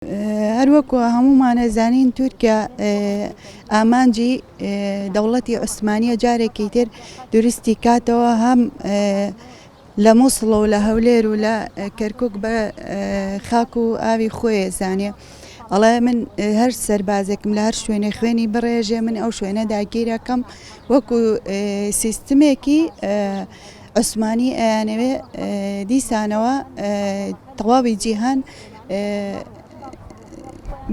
هەروەکو هەمومان ئەزانین تورکیا ئامانجی دەوڵەتی عوسمانیە جارێکی تر دروستی کاتەوە هەم لە مووسڵ و لە هەولێر و لە کەرکووک بە خاک و ئاوی خۆی زانێ ئەڵێ من هەر سەربازێکم لە هەر شوێنێ خوێنی بڕێژێ من ئەو شوێنە داگیرەکەم وەکو سیستمێکی عوسمانی ئەیانەوێ دیسانەوە تەواوی جیهان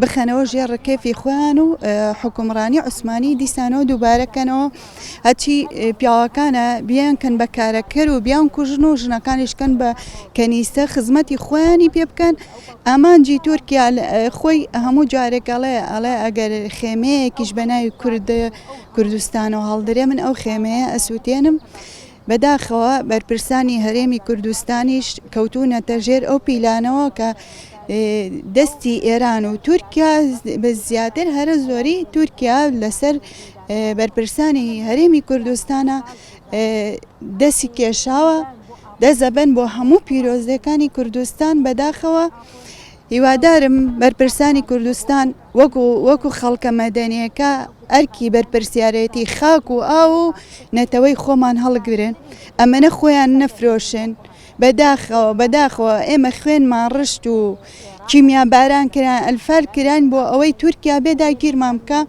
بخەنەوە ژێر ڕکێفی خۆیان و حکومڕانی عوسمانی دیسانەوە دووبارەکەنەوە هەچی پیاوەکانە بیانکەن بە کارەکەر و بیان کوژن و ژنەکانیشکەن بە کەنیسە خزمەتی خۆیانی پێ بکەن. ئامانجی تورکیا خۆی هەموو جارێکەڵێ ئەڵێ ئەگەر خێمەیەکیش بە ناوی کوردستانەوە هەڵدرێ من ئەو خێمەیە ئەسووتێنم. بەداخەوە بەرپرسانی هەرێمی کوردستانیش کەوتونەتە ژێر ئەو پیلانەوە کە دەستی ئێران و تورکیا بە زیاتر هەرە زۆری تورکیا لەسەر بەرپرسانی هەرێمی کوردستانە دەستی کێشاوە دەزەبەن بۆ هەموو پیرۆزەکانی کوردستان. بەداخەوە هیوادارم بەرپرسانی کوردستان وەکو خەڵکە مەدەنیەکە ئەرکی بەرپرسیارەتی خاک و ئاو و نەتەوەی خۆمان هەڵگرن ئەمەنە خۆیان نەفرۆشن. بەداخەوە ئێمە خوێنمان ڕشت و کیمیا باران کران ئەلفەر کران بۆ ئەوەی تورکیا بێ داگیرمان بکە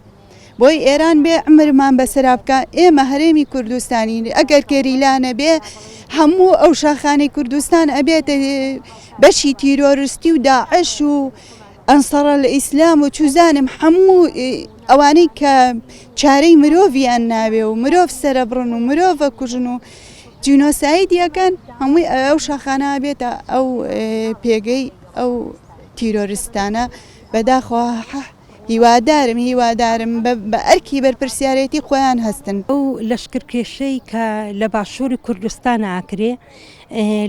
بۆی ئێران بێ عمرمان بەسەرا بکە. ئێمە هەرێمی کوردستانی ئەگەر کێریلانە بێ هەموو ئەو شاخانەی کوردستان ئەبێتە بەشی تیرۆریستی و داعش و ئەنسەرە لە ئیسلام و چوزانم هەموو ئەوانەی کە چارەی مرۆڤیان ناوێ و مرۆڤ سەرەبڕن و مرۆڤە کوژن و جینۆسایدیەکەن هەمووی ئەو شاخانە بێتە ئەو پێگەی ئەو تیرۆریستانە. بەداخەوە هیوادارم بە ئەرکی بەرپرسیارەتی خۆیان هەستن. ئەو لەشکرکێشەی کە لە باشووری کوردستان ئاکرێ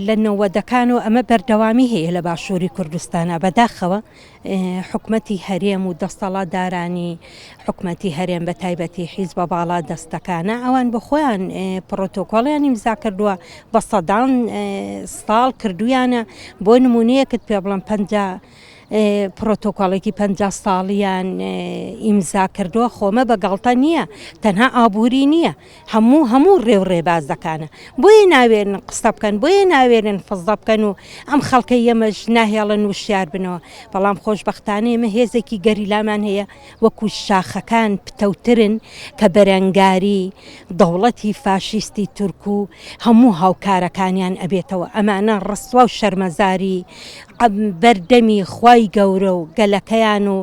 لە نەوەدەکان و ئەمە بەردەوامی هەیە لە باشووری کوردستانە. بەداخەوە حکومەتی هەرێم و دەسەڵاتدارانی حکومەتی هەرێم بە تایبەتی حیزبە باڵا دەستەکانە ئەوان بە خۆیان پرۆتۆکۆڵیان ئیمزا کردووە بە سەدان ساڵ کردویانە. بۆ نمونەیەکت پێ بڵم پرۆتۆکۆڵێکی 50 ساڵیان ئیمزا کردووە. خۆمە بەگەڵتە نییە تەنها ئابووری نییە هەموو ڕێوڕێبازەکانە بۆیە ناوێرن قسە بکەن بۆیە ناوێرن فزە بکەن و ئەم خەڵکە ئێمەش ناهێڵن و شیار بنەوە. بەڵام خۆشبەختانە ئێمە هێزێکی گەریلامان هەیە وەکو شاخەکان پتەوترن کە بەرەنگاری دەوڵەتی فاشیستی تورک و هەموو هاوکارەکانیان ئەبێتەوە. ئەمانە ڕسوا و شەرمەزاری بەردەمی خوای گەورە و گەلەکەیان و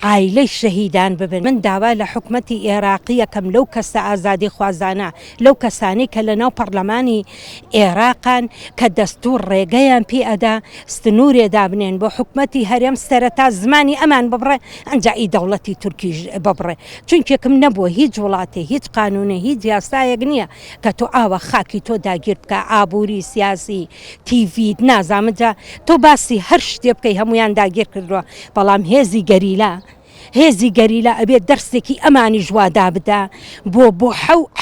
عایلەی شەهیدان ببن. من داوا لە حکومەتی عێراقی یەکەم لەو کەسە ئازادی خوازانە لەو کەسانی کە لە ناو پەرلەمانی عێراقان کە دەستوور ڕێگەیان پێ ئەدا ستنورێدا بنێن بۆ حکومەتی هەرێم سەرەتا زمانی ئەمان ببڕێ ئەنجایی دەوڵەتی تورکیش ببڕێ. چونکێکم نەبووە هیچ وڵاتێ هیچ قانونێ هیچ یاسایەک نییە کە تۆ ئاوە خاکی تۆ داگیر بکە ئابووری سیاسی تیڤیت نازامجا تۆ باسی هەر شتێ بکەی هەمویان داگیر کردووە. بەڵام هێزی گەریلا ئەبێت دەرسێکی ئەمانی ژوادا بدا بۆ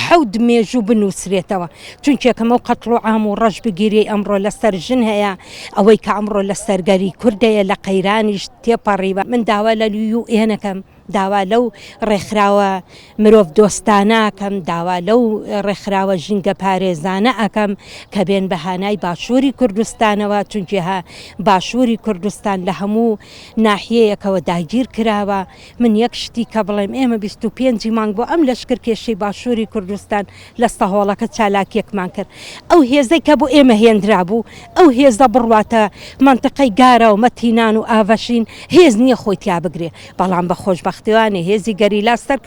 حەود مێژوو بنووسرێتەوە. چونکێکەمە و قەتڵ و عام و ڕەش بگیری ئەمڕۆ لەسەر ژن هەیە ئەوەی کە ئەمڕۆ لە سەرگەری کوردەیە لە قەیرانیش تێپەڕیوە. من داوا لە UN داوا لەو ڕێکخراوە مرۆڤ دۆستانەکەم داوا لەو ڕێکخراوە ژینگە پارێزانە ئەەکەم کە بێن بەهانای باشووری کوردستانەوە. چونکە باشووری کوردستان لە هەموو ناحیەیەکەوە داگیر کراوە. من یەک شتی کە بڵێم ئێمە 25 مانگ بۆ ئەم لەشکرکێشەی باشووری کوردستان لە سەهۆڵەکە چالاکیەکمان کرد. ئەو هێزەی کە بۆ ئێمە هێنرا بوو ئەو هێزە بڕواتە منتقەی گارە و مەتینان و ئاڤەشین هێز نییە خۆی تیا بگرێ. بەڵام بە خۆشبەختیوانێ هێزی گەریلا سەرکە و